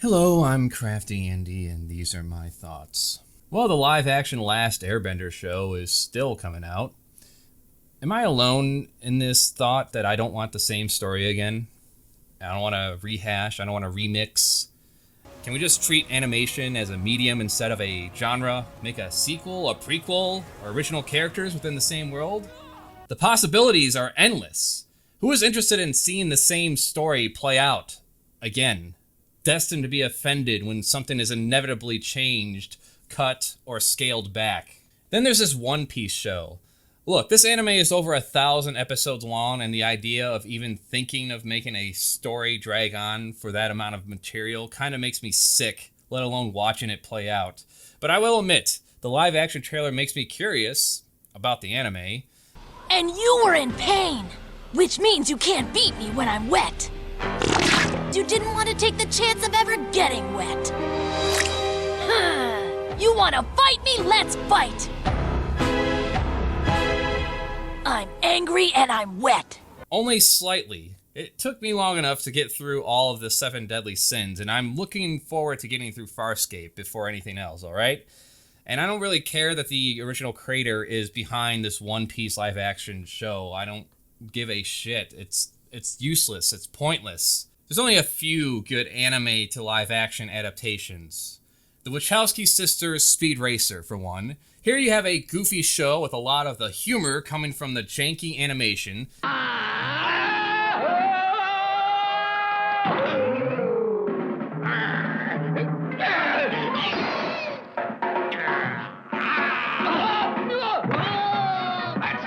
Hello, I'm CraftyAndy, and these are my thoughts. Well, the live-action Last Airbender show is still coming out. Am I alone in this thought that I don't want the same story again? I don't want to rehash, I don't want to remix. Can we just treat animation as a medium instead of a genre? Make a sequel, a prequel, or original characters within the same world? The possibilities are endless. Who is interested in seeing the same story play out again? Destined to be offended when something is inevitably changed, cut, or scaled back. Then there's this One Piece show. Look, this anime is over 1,000 episodes long, and the idea of even thinking of making a story drag on for that amount of material kind of makes me sick, let alone watching it play out. But I will admit, the live action trailer makes me curious about the anime. And you were in pain, which means you can't beat me when I'm wet. You didn't want to take the chance of ever getting wet. You want to fight me? Let's fight! I'm angry and I'm wet. Only slightly. It took me long enough to get through all of the 7 deadly sins, and I'm looking forward to getting through Farscape before anything else, alright? And I don't really care that the original creator is behind this One Piece live action show. I don't give a shit. It's useless. It's pointless. There's only a few good anime to live action adaptations. The Wachowski sisters' Speed Racer, for one. Here you have a goofy show with a lot of the humor coming from the janky animation. That's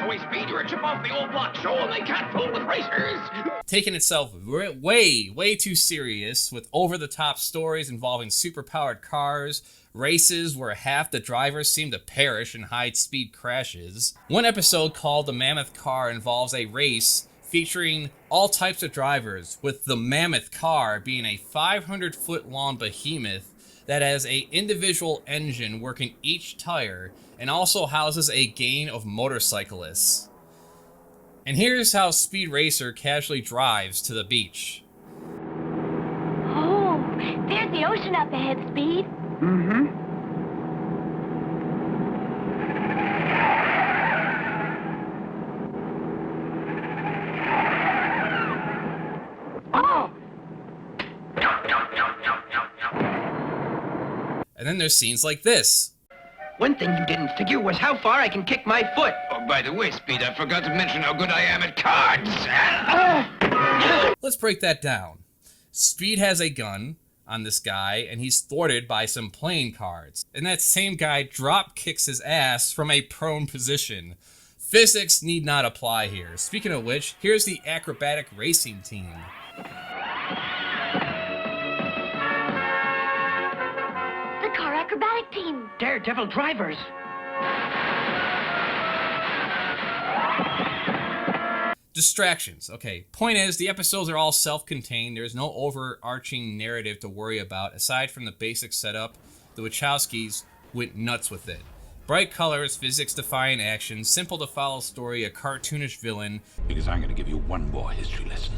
the way Speed, you're a chip off the old block. Show them they can't fool with racers. Taking itself way too serious with over-the-top stories involving superpowered cars, races where half the drivers seem to perish in high-speed crashes. One episode called The Mammoth Car involves a race featuring all types of drivers, with the Mammoth Car being a 500-foot-long behemoth that has an individual engine working each tire and also houses a gang of motorcyclists. And here's how Speed Racer casually drives to the beach. Oh, there's the ocean up ahead, Speed. Mm-hmm. Oh! And then there's scenes like this. One thing you didn't figure was how far I can kick my foot. Oh, by the way, Speed, I forgot to mention how good I am at cards. Let's break that down. Speed has a gun on this guy, and he's thwarted by some playing cards. And that same guy drop kicks his ass from a prone position. Physics need not apply here. Speaking of which, here's the acrobatic racing team. The car acrobatic team. Daredevil drivers. Distractions. Okay, point is, the episodes are all self-contained. There's no overarching narrative to worry about. Aside from the basic setup, the Wachowskis went nuts with it. Bright colors, physics-defying action, simple-to-follow story, a cartoonish villain. Because I'm going to give you one more history lesson.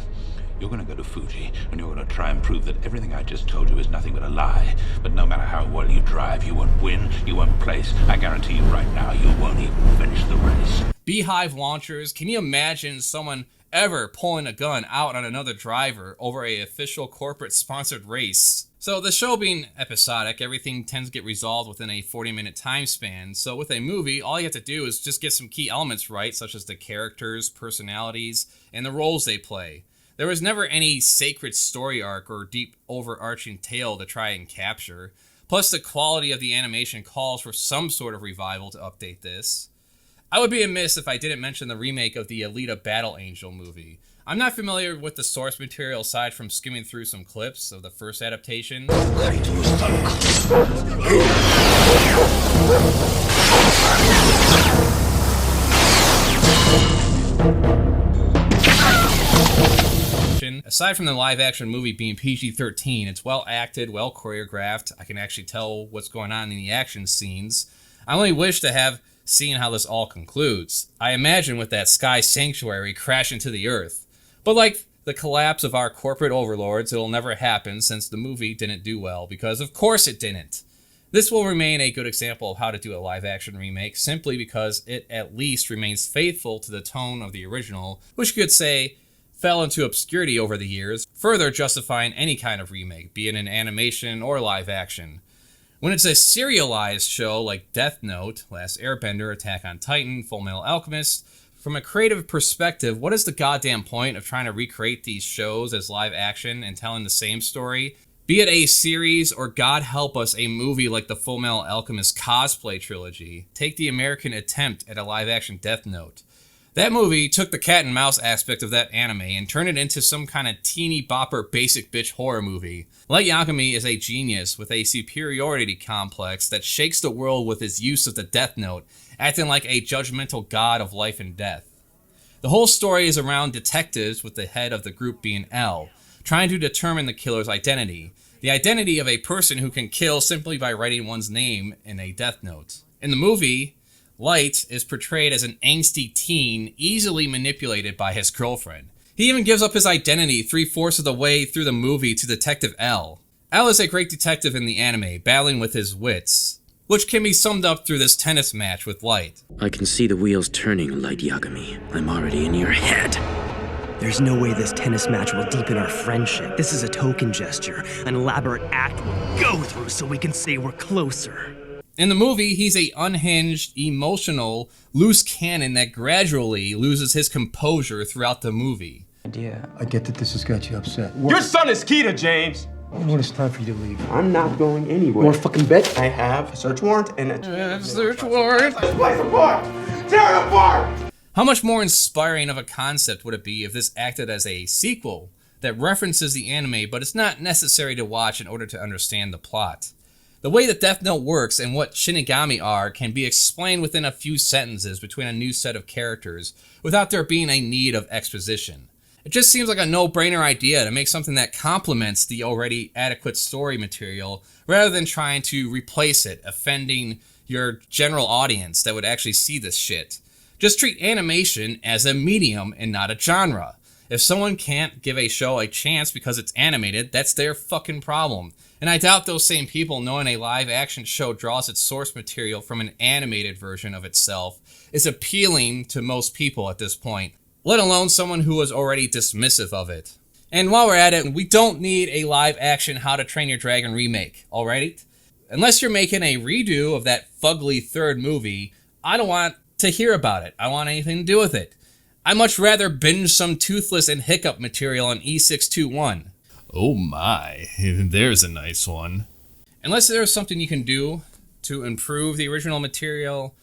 You're going to go to Fuji, and you're going to try and prove that everything I just told you is nothing but a lie. But no matter how well you drive, you won't win, you won't place. I guarantee you right now, you won't even finish the race. Beehive launchers. Can you imagine someone ever pulling a gun out on another driver over a official corporate-sponsored race? So the show being episodic, everything tends to get resolved within a 40-minute time span. So with a movie, all you have to do is just get some key elements right, such as the characters, personalities, and the roles they play. There was never any sacred story arc or deep overarching tale to try and capture. Plus, the quality of the animation calls for some sort of revival to update this. I would be amiss if I didn't mention the remake of the Alita Battle Angel movie. I'm not familiar with the source material aside from skimming through some clips of the first adaptation. Aside from the live-action movie being PG-13, it's well acted, well choreographed. I can actually tell what's going on in the action scenes. I only wish to have seen how this all concludes. I imagine with that sky sanctuary crashing to the earth. But like the collapse of our corporate overlords. It'll never happen since the movie didn't do well, because of course it didn't. This will remain a good example of how to do a live-action remake, simply because it at least remains faithful to the tone of the original, which you could say fell into obscurity over the years, further justifying any kind of remake, be it in animation or live-action. When it's a serialized show like Death Note, Last Airbender, Attack on Titan, Fullmetal Alchemist, from a creative perspective, what is the goddamn point of trying to recreate these shows as live action and telling the same story? Be it a series or, God help us, a movie like the Fullmetal Alchemist cosplay trilogy. Take the American attempt at a live-action Death Note. That movie took the cat and mouse aspect of that anime and turned it into some kind of teeny bopper basic bitch horror movie. Light Yagami is a genius with a superiority complex that shakes the world with his use of the Death Note, acting like a judgmental god of life and death. The whole story is around detectives, with the head of the group being L, trying to determine the killer's identity. The identity of a person who can kill simply by writing one's name in a Death Note. In the movie, Light is portrayed as an angsty teen, easily manipulated by his girlfriend. He even gives up his identity 3/4 of the way through the movie to Detective L. L is a great detective in the anime, battling with his wits, which can be summed up through this tennis match with Light. I can see the wheels turning, Light Yagami. I'm already in your head. There's no way this tennis match will deepen our friendship. This is a token gesture, an elaborate act we'll go through so we can say we're closer. In the movie, he's a unhinged, emotional, loose cannon that gradually loses his composure throughout the movie. I get that this has got you upset. Your son is Keita, James! When it's time for you to leave. I'm not going anywhere. You want a fucking bet? I have a search warrant and a Search warrant. Let's place apart! Tear it apart! How much more inspiring of a concept would it be if this acted as a sequel that references the anime, but it's not necessary to watch in order to understand the plot? The way that Death Note works and what Shinigami are can be explained within a few sentences between a new set of characters without there being a need of exposition. It just seems like a no-brainer idea to make something that complements the already adequate story material rather than trying to replace it, offending your general audience that would actually see this shit. Just treat animation as a medium and not a genre. If someone can't give a show a chance because it's animated, that's their fucking problem. And I doubt those same people, knowing a live-action show draws its source material from an animated version of itself, is appealing to most people at this point, let alone someone who was already dismissive of it. And while we're at it, we don't need a live-action How to Train Your Dragon remake, alright? Unless you're making a redo of that fugly third movie, I don't want to hear about it. I want anything to do with it. I'd much rather binge some Toothless and Hiccup material on E621. Oh my, there's a nice one. Unless there's something you can do to improve the original material,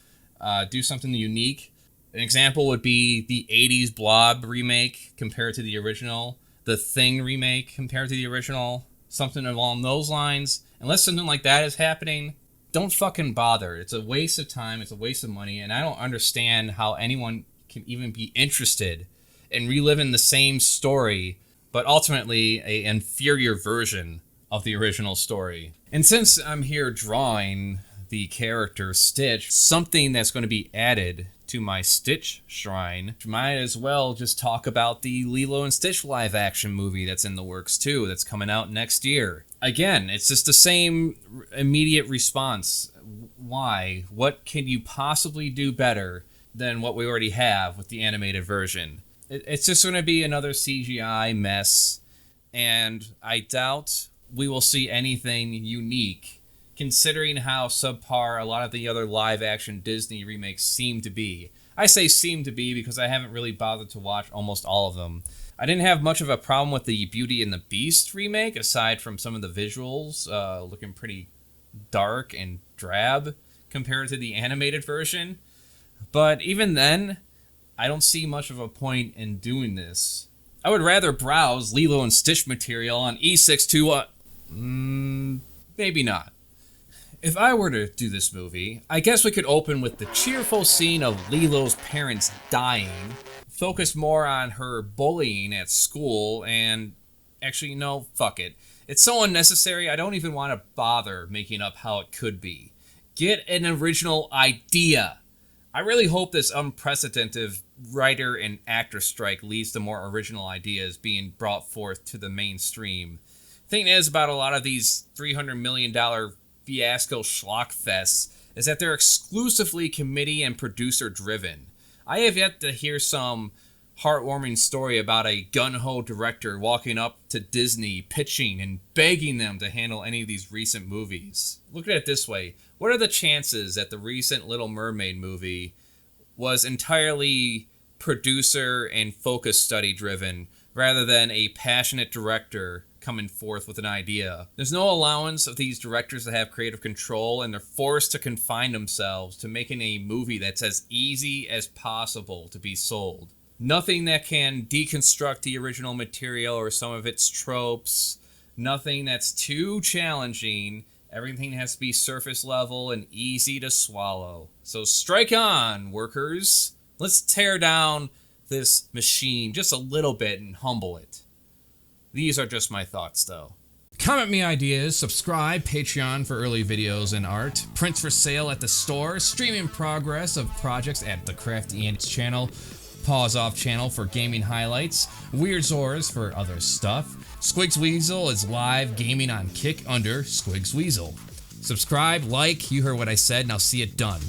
do something unique. An example would be the 80s Blob remake compared to the original, the Thing remake compared to the original, something along those lines. Unless something like that is happening, don't fucking bother. It's a waste of time, it's a waste of money, and I don't understand how anyone can even be interested in reliving the same story, but ultimately an inferior version of the original story. And since I'm here drawing the character Stitch, something that's going to be added to my Stitch shrine, might as well just talk about the Lilo and Stitch live action movie that's in the works too, that's coming out next year. Again, it's just the same immediate response. Why? What can you possibly do better than what we already have with the animated version? It's just going to be another CGI mess, and I doubt we will see anything unique, considering how subpar a lot of the other live-action Disney remakes seem to be. I say seem to be because I haven't really bothered to watch almost all of them. I didn't have much of a problem with the Beauty and the Beast remake, aside from some of the visuals looking pretty dark and drab compared to the animated version. But even then, I don't see much of a point in doing this. I would rather browse Lilo and Stitch material on E621. Maybe not. If I were to do this movie, I guess we could open with the cheerful scene of Lilo's parents dying, focus more on her bullying at school, and actually, no, fuck it. It's so unnecessary, I don't even want to bother making up how it could be. Get an original idea. I really hope this unprecedented writer and actor strike leads to more original ideas being brought forth to the mainstream. Thing is about a lot of these $300 million fiasco schlock fests is that they're exclusively committee and producer driven. I have yet to hear some heartwarming story about a gun-ho director walking up to Disney, pitching and begging them to handle any of these recent movies. Look at it this way. What are the chances that the recent Little Mermaid movie was entirely producer and focus study driven rather than a passionate director coming forth with an idea? There's no allowance of these directors to have creative control, and they're forced to confine themselves to making a movie that's as easy as possible to be sold. Nothing that can deconstruct the original material or some of its tropes. Nothing that's too challenging. Everything has to be surface level and easy to swallow. So strike on, workers. Let's tear down this machine just a little bit and humble it. These are just my thoughts, though. Comment me ideas, subscribe, Patreon for early videos and art, prints for sale at the store, streaming progress of projects at the CraftyAndy channel, Pause Off channel for gaming highlights, Weird Zors for other stuff. Squigs Weasel is live gaming on Kick under Squigs Weasel. Subscribe, like, you heard what I said, now see it done.